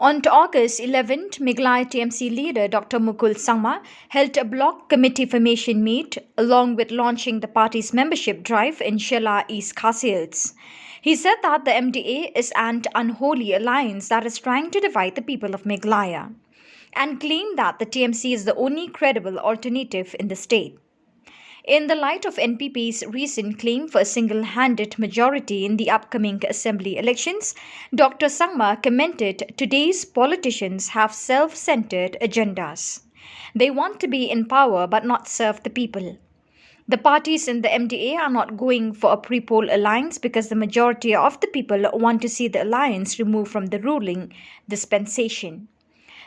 On August 11th, Meghalaya TMC leader Dr. Mukul held a block committee formation meet along with launching the party's membership drive in Shillong, East Khasi Hills. He said that the MDA is an unholy alliance that is trying to divide the people of Meghalaya and claimed that the TMC is the only credible alternative in the state. In the light of NPP's recent claim for a single handed majority in the upcoming assembly elections, Dr. Sangma commented today's politicians have self centered agendas. They want to be in power but not serve the people. The parties in the MDA are not going for a pre poll alliance because the majority of the people want to see the alliance removed from the ruling dispensation.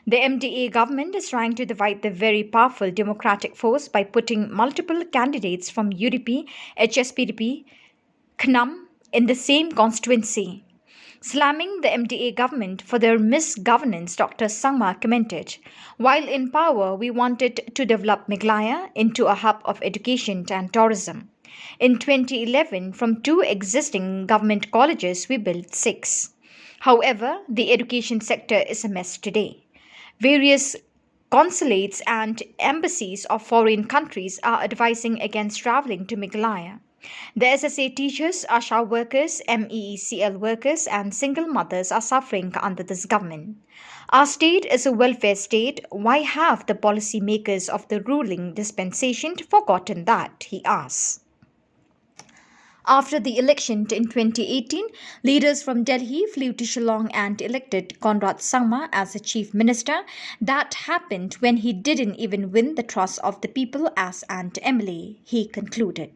The MDA government is trying to divide the very powerful democratic force by putting multiple candidates from UDP, HSPDP, KNUM in the same constituency. Slamming the MDA government for their misgovernance, Dr. Sangma commented, while in power, we wanted to develop Meghalaya into a hub of education and tourism. In 2011, from 2 existing government colleges, we built 6. However, the education sector is a mess today. Various consulates and embassies of foreign countries are advising against traveling to Meghalaya. The SSA teachers, ASHA workers, MEECL workers, and single mothers are suffering under this government. Our state is a welfare state. Why have the policy makers of the ruling dispensation forgotten that? He asks. After the election in 2018, leaders from Delhi flew to Shillong and elected Conrad Sangma as the chief minister. That happened when he didn't even win the trust of the people as an MLA, he concluded.